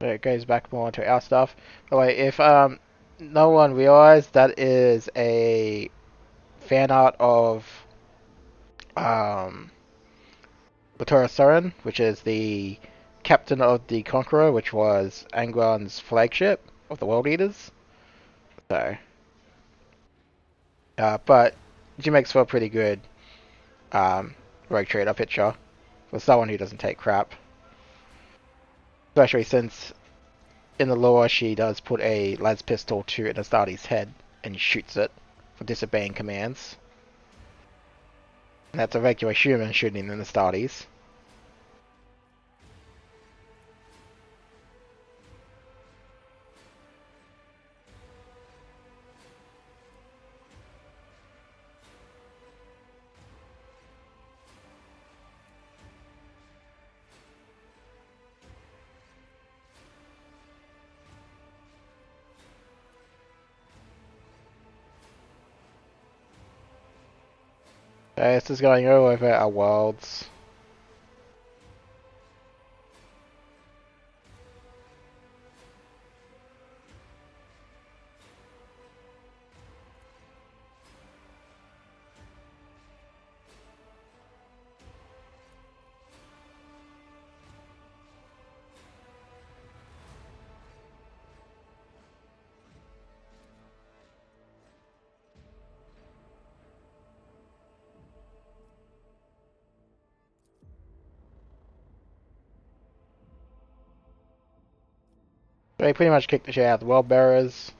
S1: It goes back more into our stuff. But wait, if no one realized, that is a fan art of um Batora Surin, which is the captain of the Conqueror, which was Angron's flagship of the World Eaters. So, but she makes for a pretty good rogue trader picture for someone who doesn't take crap, especially since in the lore, she does put a las pistol to an Astartes' head and shoots it for disobeying commands. And that's a regular human shooting an Astartes. Okay, this is going all over our worlds. They pretty much kicked the shit out of the world bearers.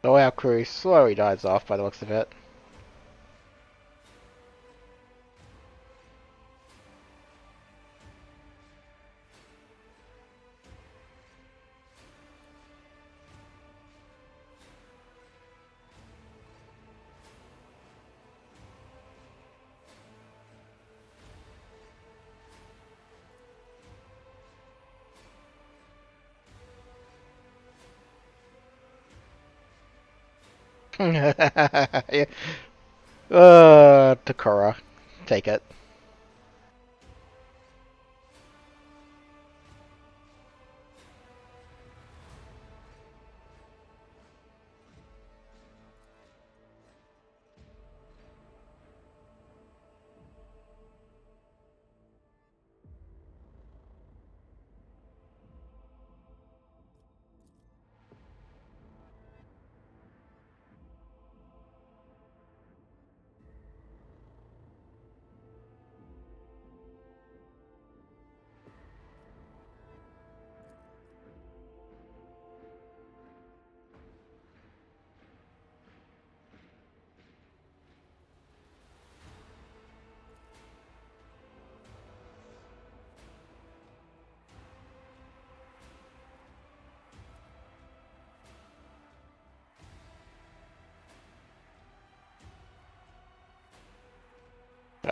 S1: So our crew slowly dies off by the looks of it. Yeah. Takura. Take it.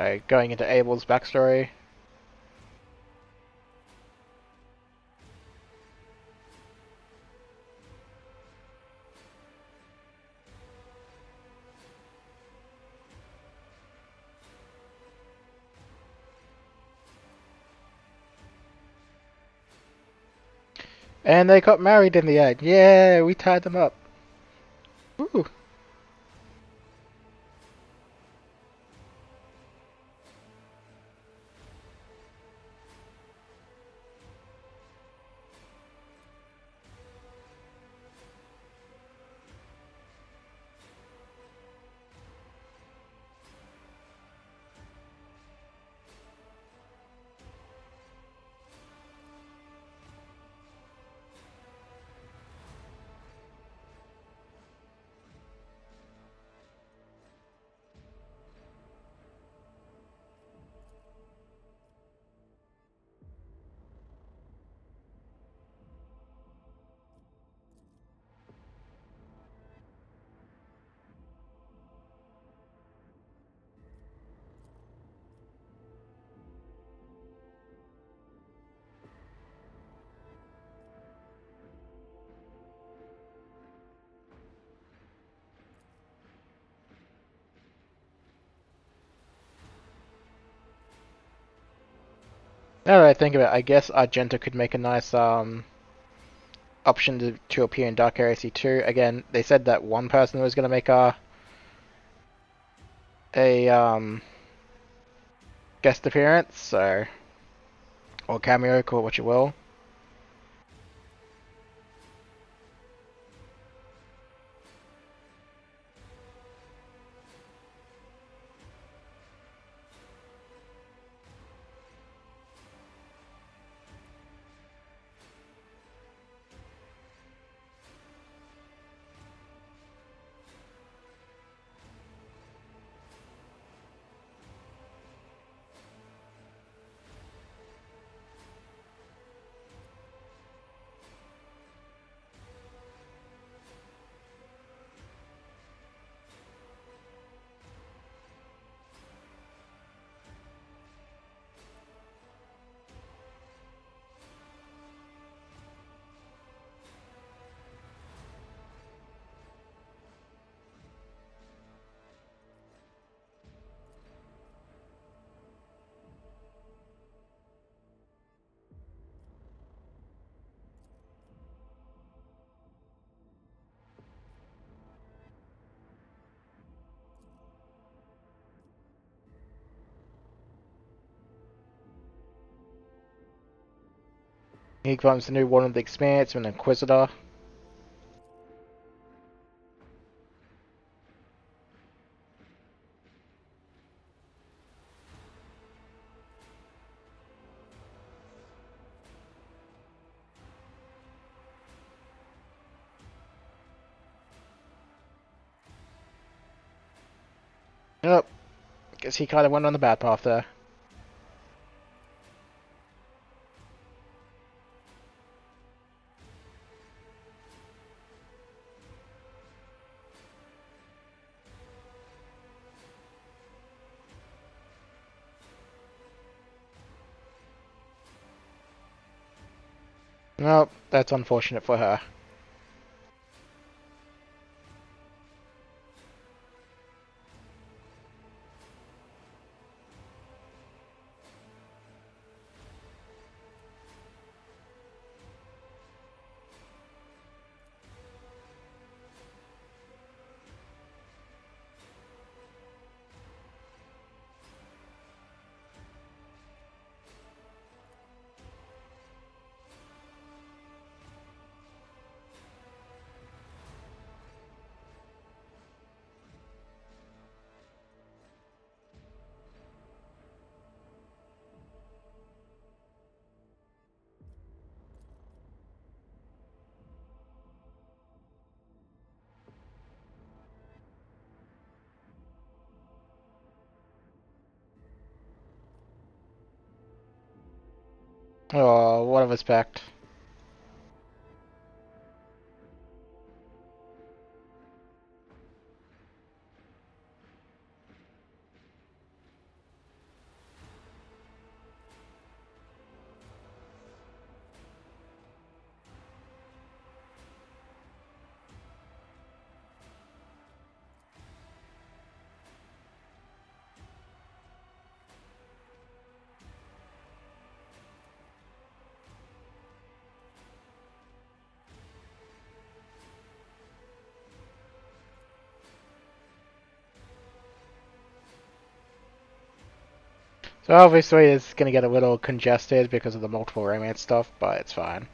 S1: So going into Abel's backstory. And they got married in the end. Yeah, we tied them up. Woo. Now that I think of it, I guess Argenta could make a nice option to appear in Dark Heresy 2. Again, they said that one person was going to make a guest appearance, so or cameo, call it what you will. He becomes the new one of the Expanse, an Inquisitor. Yep, guess he kind of went on the bad path there. Nope, that's unfortunate for her. Oh, what of his pact. So obviously it's going to get a little congested because of the multiple romance stuff, but it's fine.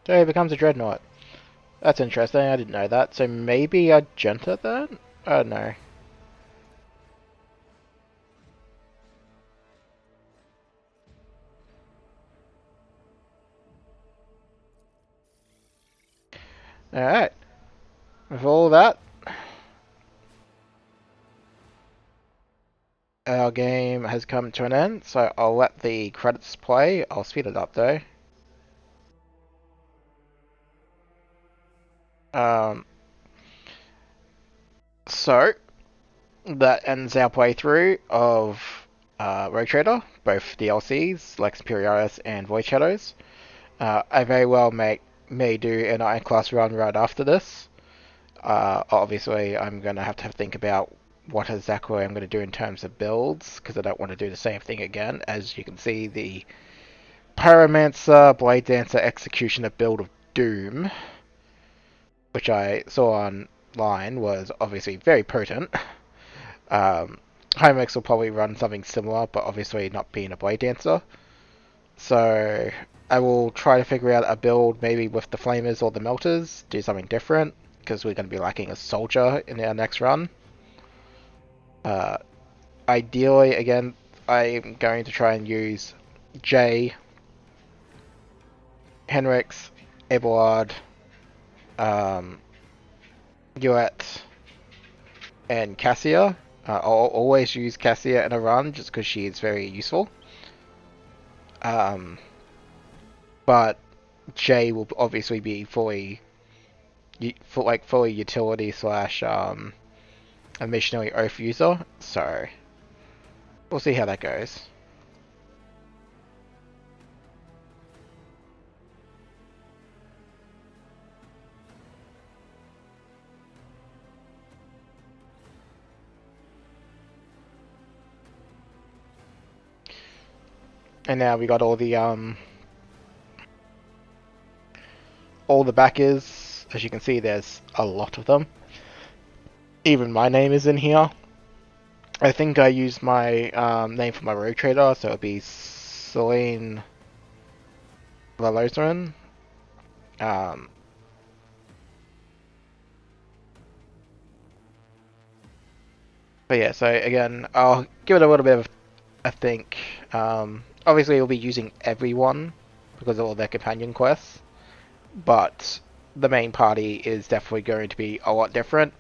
S1: So it becomes a dreadnought. That's interesting, I didn't know that. So maybe Argenta then? Oh no. Alright. With all that, our game has come to an end, so I'll let the credits play. I'll speed it up though. Um, so, that ends our playthrough of Rogue Trader, both DLCs, Lex Imperialis and Void Shadows. I very well may do an Iron Class run right after this. Obviously, I'm going to have think about what exactly I'm going to do in terms of builds, because I don't want to do the same thing again. As you can see, the Pyromancer, Blade Dancer, Executioner build of Doom, which I saw online, was obviously very potent. Hymex will probably run something similar, but obviously not being a Blade Dancer. So I will try to figure out a build maybe with the Flamers or the Melters, do something different, because we're going to be lacking a soldier in our next run. Ideally, again, I'm going to try and use Jay, Henrix, Eberhard, Yuet, and Cassia. I'll always use Cassia in a run just because she is very useful. But Jay will obviously be fully utility slash a missionary oath user. So we'll see how that goes. And now we got all the backers. As you can see, there's a lot of them. Even my name is in here. I think I used my name for my Rogue Trader, so it'll be Celine Valosran. But yeah, so again, I'll give it a little bit of a think. Obviously, we'll be using everyone because of all their companion quests, but the main party is definitely going to be a lot different.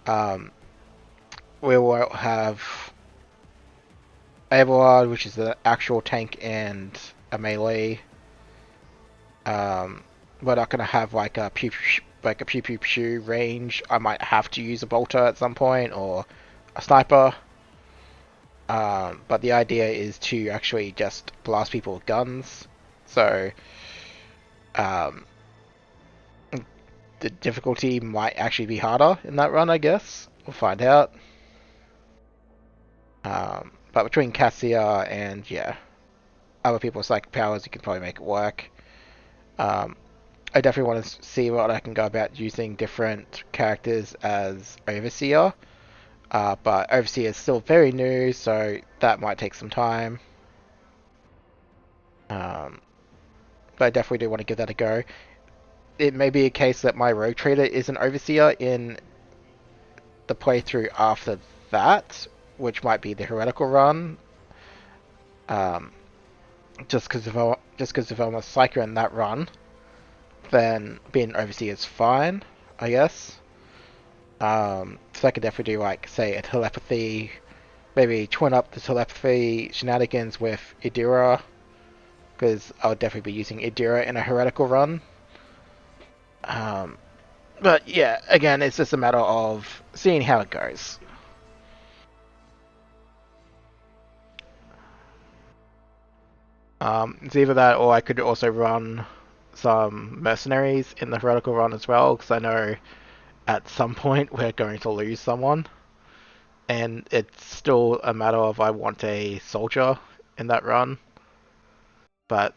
S1: We will have Avalard, which is the actual tank and a melee. We're not gonna have like a pew pew range. I might have to use a bolter at some point or a sniper. But the idea is to actually just blast people with guns. So, the difficulty might actually be harder in that run, I guess. We'll find out. But between Cassia and, yeah, other people's psychic powers, you can probably make it work. I definitely want to see what I can go about using different characters as Overseer. But Overseer is still very new, so that might take some time. But I definitely do want to give that a go. It may be a case that my Rogue Trader is an Overseer in the playthrough after that, which might be the Heretical run. Just because if I'm a Psyker in that run, then being an Overseer is fine, I guess. So I could definitely do, like, say, a telepathy, maybe twin up the telepathy shenanigans with Idira, because I would definitely be using Idira in a Heretical run. But yeah, again, it's just a matter of seeing how it goes. It's either that or I could also run some mercenaries in the heretical run as well, because I know at some point we're going to lose someone, and it's still a matter of I want a soldier in that run. But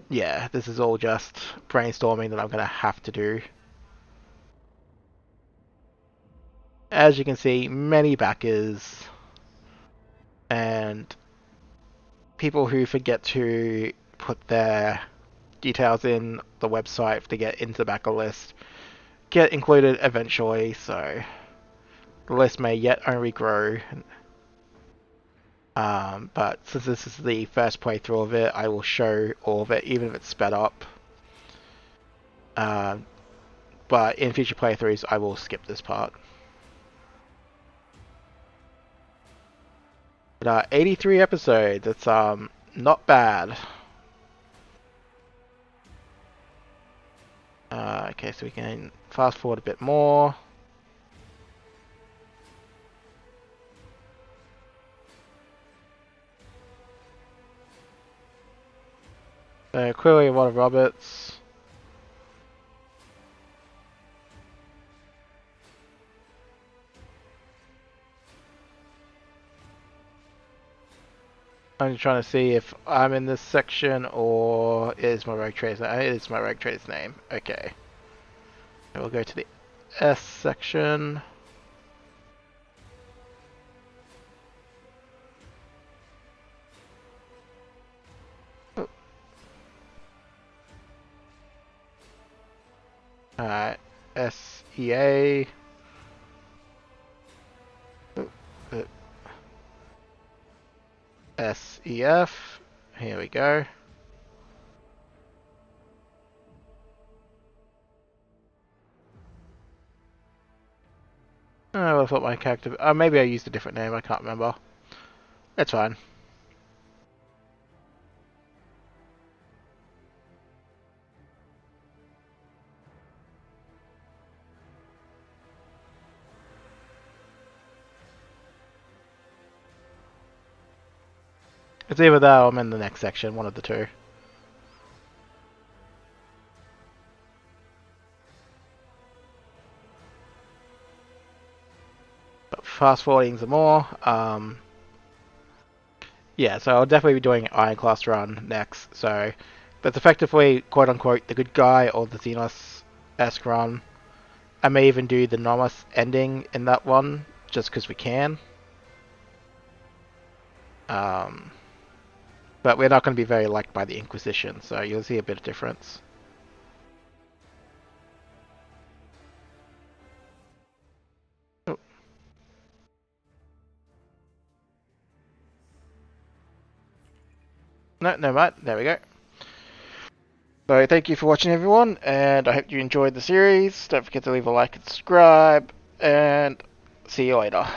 S1: yeah, this is all just brainstorming that I'm going to have to do. As you can see, many backers and people who forget to put their details in the website to get into the backer list get included eventually, so the list may yet only grow. But since this is the first playthrough of it, I will show all of it, even if it's sped up. But in future playthroughs, I will skip this part. But 83 episodes, it's not bad. Okay, so we can fast forward a bit more. So clearly a lot of Roberts. I'm trying to see if I'm in this section or is my rogue trader's name. It is my rogue trader's name. Okay. So we'll go to the S section. Alright, SEA. SEF. Here we go. I thought my character. Maybe I used a different name. I can't remember. It's fine. It's either that or I'm in the next section. One of the two. But fast forwarding some more. Yeah, so I'll definitely be doing Iron Class run next. So that's effectively, quote unquote, the good guy or the Xenos-esque run. I may even do the Nomos ending in that one, just because we can. But we're not going to be very liked by the Inquisition, so you'll see a bit of difference. Oh. No, never mind. There we go. So thank you for watching, everyone, and I hope you enjoyed the series. Don't forget to leave a like and subscribe, and see you later.